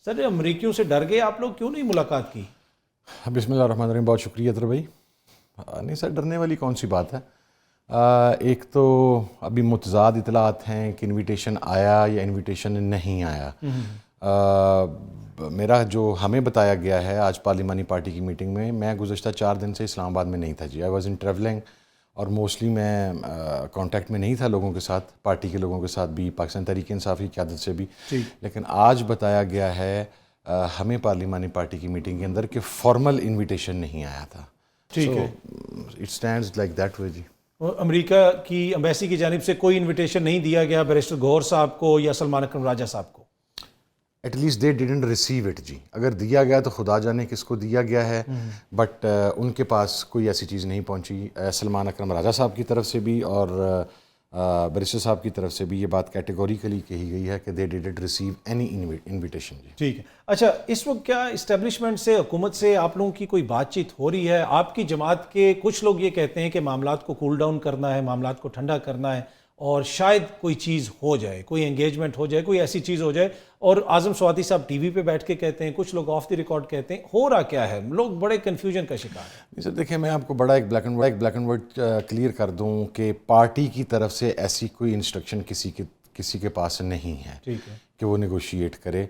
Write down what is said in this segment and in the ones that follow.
سر امریکیوں سے ڈر گئے آپ لوگ، کیوں نہیں ملاقات کی؟ بسم اللہ الرحمن الرحیم. بہت شکریہ اطہر بھائی. نہیں سر، ڈرنے والی کون سی بات ہے. ایک تو ابھی متضاد اطلاعات ہیں کہ انویٹیشن آیا یا انویٹیشن نہیں آیا. میرا جو ہمیں بتایا گیا ہے آج پارلیمانی پارٹی کی میٹنگ میں گزشتہ 4 دن سے اسلام آباد میں نہیں تھا جی. آئی واز ان ٹریولنگ اور موسٹلی میں کانٹیکٹ میں نہیں تھا لوگوں کے ساتھ، پارٹی کے لوگوں کے ساتھ بھی، پاکستان تحریک انصاف کی قیادت سے بھی. لیکن آج بتایا گیا ہے ہمیں پارلیمانی پارٹی کی میٹنگ کے اندر کہ فارمل انویٹیشن نہیں آیا تھا. ٹھیک ہے، it stands like that way جی. امریکہ کی ایمبیسی کی جانب سے کوئی انویٹیشن نہیں دیا گیا بیرسٹر گوہر صاحب کو یا سلمان اکرم راجہ صاحب کو؟ At least they didn't receive it جی. اگر دیا گیا تو خدا جانے کس کو دیا گیا ہے، بٹ ان کے پاس کوئی ایسی چیز نہیں پہنچی. سلمان اکرم راجہ صاحب کی طرف سے بھی اور بیرسٹر صاحب کی طرف سے بھی یہ بات کیٹیگوریکلی کہی گئی ہے کہ they didn't receive any invitation جی. ٹھیک ہے. اچھا، اس وقت کیا اسٹیبلشمنٹ سے، حکومت سے آپ لوگوں کی کوئی بات چیت ہو رہی ہے؟ آپ کی جماعت کے کچھ لوگ یہ کہتے ہیں کہ معاملات کو کول ڈاؤن کرنا ہے، معاملات کو ٹھنڈا کرنا ہے اور شاید کوئی چیز ہو جائے، کوئی انگیجمنٹ ہو جائے، کوئی ایسی چیز ہو جائے. اور اعظم سواتی صاحب ٹی وی پہ بیٹھ کے کہتے ہیں، کچھ لوگ آف دی ریکارڈ کہتے ہیں. ہو رہا کیا ہے؟ لوگ بڑے کنفیوژن کا شکار ہیں. نہیں سر دیکھیں، میں آپ کو بڑا ایک بلیک اینڈ وائٹ کلیئر کر دوں کہ پارٹی کی طرف سے ایسی کوئی انسٹرکشن کسی کے پاس نہیں ہے کہ وہ نیگوشیٹ کرے.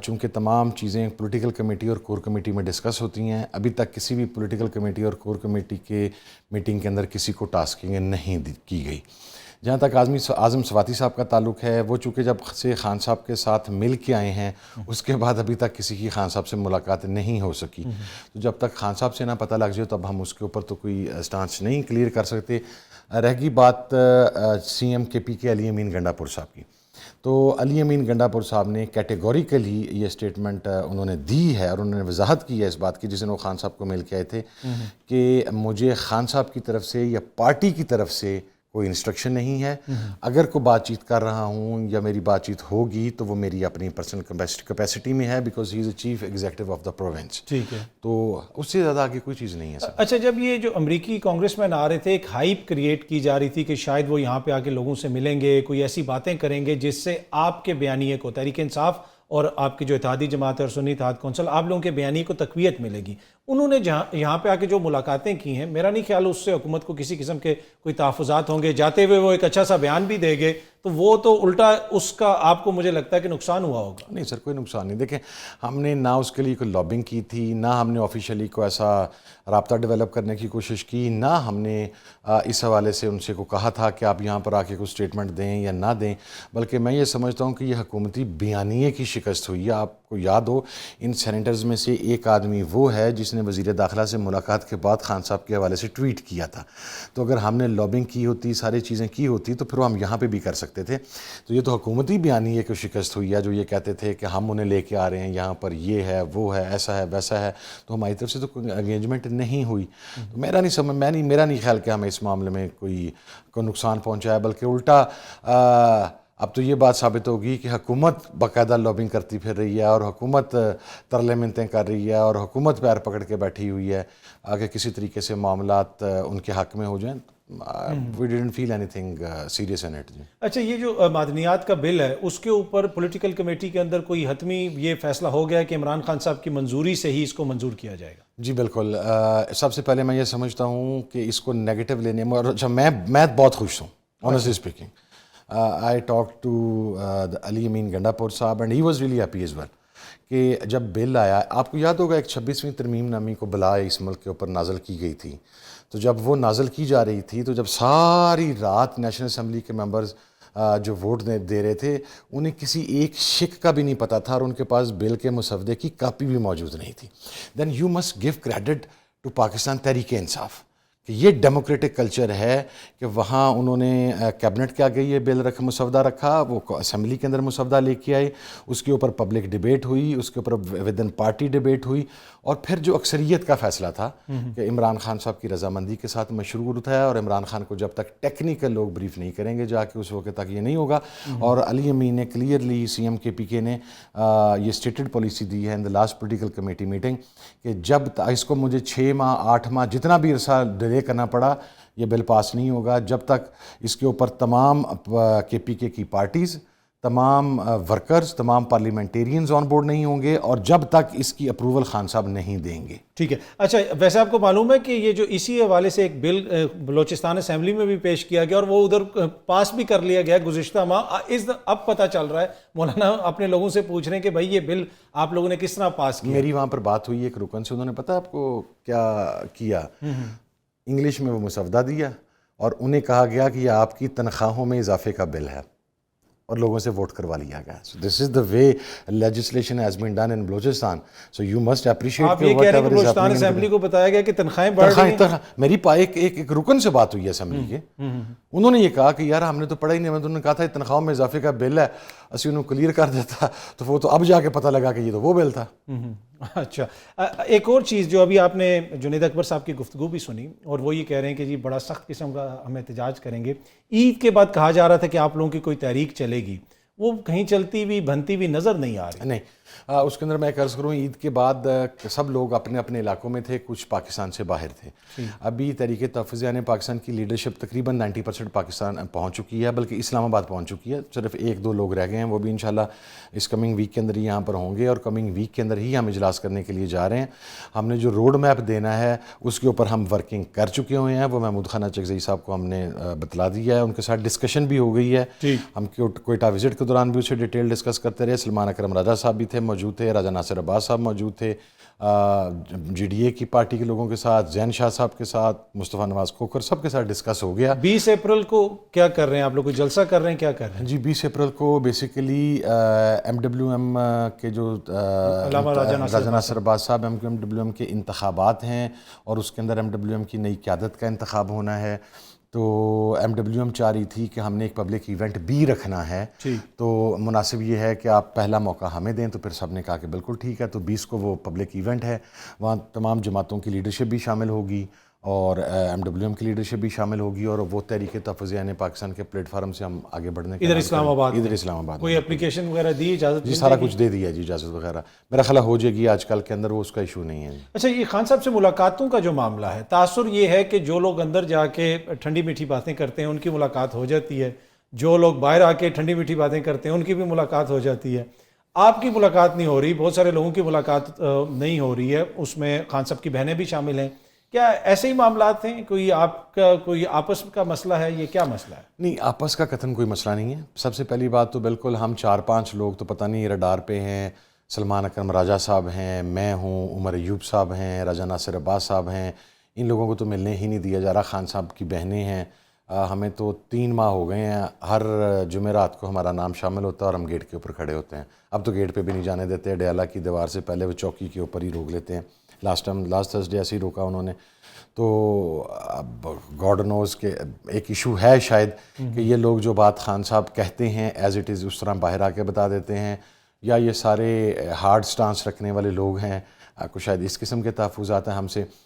چونکہ تمام چیزیں پولیٹیکل کمیٹی اور کور کمیٹی میں ڈسکس ہوتی ہیں. ابھی تک کسی بھی پولیٹیکل کمیٹی اور کور کمیٹی کے میٹنگ کے اندر کسی کو ٹاسکنگ نہیں کی گئی. جہاں تک اعظم سواتی صاحب کا تعلق ہے، وہ چونکہ جب سے خان صاحب کے ساتھ مل کے آئے ہیں اس کے بعد ابھی تک کسی کی خان صاحب سے ملاقات نہیں ہو سکی. تو جب تک خان صاحب سے نہ پتہ لگ جائے تو اب ہم اس کے اوپر تو کوئی سٹانس نہیں کلیئر کر سکتے. رہ گئی بات سی ایم کے پی کے علی امین گنڈا پور صاحب کی، تو علی امین گنڈا پور صاحب نے کیٹیگوریکلی یہ اسٹیٹمنٹ انہوں نے دی ہے اور انہوں نے وضاحت کی ہے اس بات کی جس دن وہ خان صاحب کو مل کے آئے تھے کہ مجھے خان صاحب کی طرف سے یا پارٹی کی طرف سے کوئی انسٹرکشن نہیں ہے. اگر کوئی بات چیت کر رہا ہوں یا میری بات چیت ہوگی تو وہ میری اپنی پرسنل کیپیسٹی میں ہے، because he is a chief executive of the province. ٹھیک ہے، تو اس سے زیادہ آگے کوئی چیز نہیں ہے سر. اچھا، جب یہ جو امریکی کانگریس مین آ رہے تھے، ایک ہائپ کریٹ کی جا رہی تھی کہ شاید وہ یہاں پہ آ کے لوگوں سے ملیں گے، کوئی ایسی باتیں کریں گے جس سے آپ کے بیانیے کو، تحریک انصاف اور آپ کی جو اتحادی جماعت ہے اور سنی اتحاد کونسل، آپ لوگوں کے بیانیے کو تقویت ملے گی. انہوں نے یہاں پہ آ کے جو ملاقاتیں کی ہیں، میرا نہیں خیال اس سے حکومت کو کسی قسم کے کوئی تحفظات ہوں گے. جاتے ہوئے وہ ایک اچھا سا بیان بھی دے گے تو وہ تو الٹا اس کا آپ کو مجھے لگتا ہے کہ نقصان ہوا ہوگا. نہیں سر، کوئی نقصان نہیں. دیکھیں، ہم نے نہ اس کے لیے کوئی لابنگ کی تھی، نہ ہم نے آفیشیلی کو ایسا رابطہ ڈیولپ کرنے کی کوشش کی، نہ ہم نے اس حوالے سے ان سے کو کہا تھا کہ آپ یہاں پر آ کے کوئی اسٹیٹمنٹ دیں یا نہ دیں. بلکہ میں یہ سمجھتا ہوں کہ یہ حکومتی بیانیے کی شکست ہوئی ہے. آپ کو یاد ہو، ان سینیٹرز میں سے ایک آدمی وہ ہے جس نے وزیر داخلہ سے ملاقات کے بعد خان صاحب کے حوالے سے ٹویٹ کیا تھا. تو اگر ہم نے لابنگ کی ہوتی، ساری چیزیں کی ہوتی تو پھر ہم یہاں پہ بھی کر سکتے تھے. تو یہ تو حکومتی بیانیے کی شکست ہوئی ہے جو یہ کہتے تھے کہ ہم انہیں لے کے آ رہے ہیں یہاں پر، یہ ہے وہ ہے، ایسا ہے ویسا ہے. تو ہماری طرف سے تو کوئی انگیجمنٹ نہیں ہوئی. تو میرا نہیں خیال کہ ہمیں اس معاملے میں کوئی نقصان پہنچا ہے، بلکہ الٹا اب تو یہ بات ثابت ہوگی کہ حکومت باقاعدہ لابنگ کرتی پھر رہی ہے اور حکومت ترلے منتیں کر رہی ہے اور حکومت پیر پکڑ کے بیٹھی ہوئی ہے کہ کسی طریقے سے معاملات ان کے حق میں ہو جائیں. We didn't feel anything serious in it. اچھا، یہ جو معدنیات کا بل ہے اس کے اوپر پولیٹیکل کمیٹی کے اندر کوئی حتمی یہ فیصلہ ہو گیا کہ عمران خان صاحب کی منظوری سے ہی اس کو منظور کیا جائے گا؟ جی بالکل. سب سے پہلے میں یہ سمجھتا ہوں کہ اس کو نیگیٹو لینے میں، اور میں بہت خوش ہوں honestly speaking. I talked to علی امین گنڈا پور صاحب and he was really happy as well کہ جب بل آیا، آپ کو یاد ہوگا ایک 26ویں ترمیم نامی کو بلا اس ملک کے اوپر نازل کی گئی تھی. تو جب وہ نازل کی جا رہی تھی تو جب ساری رات نیشنل اسمبلی کے ممبرز جو ووٹ دے رہے تھے انہیں کسی ایک شک کا بھی نہیں پتہ تھا اور ان کے پاس بل کے مسودے کی کاپی بھی موجود نہیں تھی. Then you must give credit to Pakistan Tehreek Insaf کہ یہ ڈیموکریٹک کلچر ہے کہ وہاں انہوں نے کیبنٹ کے آگے یہ بل مسودہ رکھا، وہ اسمبلی کے اندر مسودہ لے کے آئے، اس کے اوپر پبلک ڈیبیٹ ہوئی، اس کے اوپر ود ان پارٹی ڈیبیٹ ہوئی اور پھر جو اکثریت کا فیصلہ تھا کہ عمران خان صاحب کی رضامندی کے ساتھ مشروع ہے اور عمران خان کو جب تک ٹیکنیکل لوگ بریف نہیں کریں گے جا کے اس وقت تک یہ نہیں ہوگا. اور علی امین نے کلیئرلی سی ایم کے پی کے نے یہ اسٹیٹڈ پالیسی دی ہے in the last political committee meeting کہ جب اس کو مجھے 6 ماہ 8 ماہ جتنا بھی عرصہ ڈیلے کرنا پڑا یہ بل پاس نہیں ہوگا جب تک اس کے اوپر تمام کے پی کے کی پارٹیز، تمام ورکرز تمام پارلیمنٹیرینز آن بورڈ نہیں ہوں گے اور جب تک اس کی اپروول خان صاحب نہیں دیں گے. ٹھیک ہے. اچھا ویسے آپ کو معلوم ہے کہ یہ جو اسی حوالے سے ایک بل بلوچستان اسمبلی میں بھی پیش کیا گیا اور وہ ادھر پاس بھی کر لیا گیا گزشتہ ماہ. اب پتہ چل رہا ہے مولانا اپنے لوگوں سے پوچھ رہے ہیں کہ بھائی یہ بل آپ لوگوں نے کس طرح پاس کیا. میری وہاں پر بات ہوئی ایک رکن سے, انہوں نے پتہ آپ کو کیا کیا, انگلش میں وہ مسودہ دیا اور انہیں کہا گیا کہ یہ آپ کی تنخواہوں میں اضافے کا بل ہے اور لوگوں سے ووٹ کروا لیا گیا. So this is the way legislation has been done in Balochistan. So you must appreciate. آپ یہ کہہ رہے ہیں کہ بلوچستان اسمبلی کو بتایا گیا کہ تنخواہیں بڑھ رہی ہیں. میری ایک رکن سے بات ہوئی ہے اسمبلی کے, انہوں نے یہ کہا کہ یار ہم نے تو پڑھا ہی نہیں, انہوں نے کہا تھا تنخواہوں میں اضافے کا بل ہے, اسی انہوں کلیئر کر دیتا تو وہ تو اب جا کے پتہ لگا کہ یہ تو وہ بل تھا. اچھا ایک اور چیز جو ابھی آپ نے جنید اکبر صاحب کی گفتگو بھی سنی اور وہ یہ کہہ رہے ہیں کہ جی بڑا سخت قسم کا ہم احتجاج کریں گے. عید کے بعد کہا جا رہا تھا کہ آپ لوگوں کی کوئی تحریک چلے گی, وہ کہیں چلتی ہوئی بنتی ہوئی نظر نہیں آ رہی. نہیں, اس کے اندر میں عرض کروں عید کے بعد سب لوگ اپنے اپنے علاقوں میں تھے, کچھ پاکستان سے باہر تھے. ابھی تحریک تحفظ یعنی پاکستان کی لیڈرشپ تقریباً 90% پاکستان پہنچ چکی ہے, بلکہ اسلام آباد پہنچ چکی ہے. صرف 1-2 لوگ رہ گئے ہیں, وہ بھی انشاءاللہ اس کمنگ ویک کے اندر ہی یہاں پر ہوں گے اور کمنگ ویک کے اندر ہی ہم اجلاس کرنے کے لیے جا رہے ہیں. ہم نے جو روڈ میپ دینا ہے اس کے اوپر ہم ورکنگ کر چکے ہوئے ہیں, وہ محمود خان چکزئی صاحب کو ہم نے بتلا دیا ہے, ان کے ساتھ ڈسکشن بھی ہو گئی ہے. ہم کوئٹہ وزٹ کے دوران بھی اسے ڈیٹیل ڈسکس کرتے رہے. سلمان اکرم راجہ صاحب بھی تھے, موجود تھے, راجہ ناصر عباس صاحب موجود تھے, جی ڈی اے کی پارٹی کے لوگوں کے ساتھ, زین شاہ صاحب کے ساتھ, مصطفیٰ نواز کھوکھر, سب کے ساتھ ڈسکس ہو گیا. 20 اپریل کو کیا کر رہے ہیں آپ لوگ, کوئی جلسہ کر رہے ہیں, کیا کر رہے ہیں؟ جی 20 اپریل کو بیسیکلی MWM کے جو راجہ ناصر عباس صاحب MWM کے انتخابات ہیں اور اس کے اندر MWM کی نئی قیادت کا انتخاب ہونا ہے. تو MWM چاہ رہی تھی کہ ہم نے ایک پبلک ایونٹ بھی رکھنا ہے, تو مناسب یہ ہے کہ آپ پہلا موقع ہمیں دیں. تو پھر سب نے کہا کہ بالکل ٹھیک ہے. تو 20 کو وہ پبلک ایونٹ ہے, وہاں تمام جماعتوں کی لیڈرشپ بھی شامل ہوگی اور MWM کی لیڈرشپ بھی شامل ہوگی, اور وہ تحریک تحفظ یعنی پاکستان کے پلیٹ فارم سے ہم آگے بڑھنے کے ادھر اسلام آباد کوئی اپلیکیشن وغیرہ دی, اجازت جی سارا کچھ دے دیا جی, اجازت وغیرہ میرا خیال ہو جائے گی آج کل کے اندر, وہ اس کا ایشو نہیں ہے. اچھا یہ خان صاحب سے ملاقاتوں کا جو معاملہ ہے, تاثر یہ ہے کہ جو لوگ اندر جا کے ٹھنڈی میٹھی باتیں کرتے ہیں ان کی ملاقات ہو جاتی ہے, جو لوگ باہر آ کے ٹھنڈی میٹھی باتیں کرتے ہیں ان کی بھی ملاقات ہو جاتی ہے. آپ کی ملاقات نہیں ہو رہی, بہت سارے لوگوں کی ملاقات نہیں ہو رہی ہے, اس میں خان صاحب کی بہنیں بھی شامل ہیں. کیا ایسے ہی معاملات ہیں, کوئی آپ کا کوئی آپس کا مسئلہ ہے, یہ کیا مسئلہ ہے؟ نہیں, آپس کا قطعاً کوئی مسئلہ نہیں ہے. سب سے پہلی بات تو بالکل ہم 4-5 لوگ تو پتہ نہیں رڈار پہ ہیں. سلمان اکرم راجہ صاحب ہیں, میں ہوں, عمر ایوب صاحب ہیں, راجہ ناصر عباس صاحب ہیں, ان لوگوں کو تو ملنے ہی نہیں دیا جا رہا. خان صاحب کی بہنیں ہیں, ہمیں تو 3 ماہ ہو گئے ہیں, ہر جمعرات کو ہمارا نام شامل ہوتا ہے اور ہم گیٹ کے اوپر کھڑے ہوتے ہیں. اب تو گیٹ پہ بھی نہیں جانے دیتے, ڈیالہ کی دیوار سے پہلے وہ چوکی کے اوپر ہی روک لیتے ہیں. لاسٹ تھرسڈے ایسے ہی روکا انہوں نے. تو اب گاڈ نوز کہ ایک ایشو ہے شاید کہ یہ لوگ جو بات خان صاحب کہتے ہیں ایز اٹ از اس طرح باہر آ کے بتا دیتے ہیں, یا یہ سارے ہارڈ سٹانس رکھنے والے لوگ ہیں, کچھ شاید اس قسم کے تحفظات ہیں ہم سے.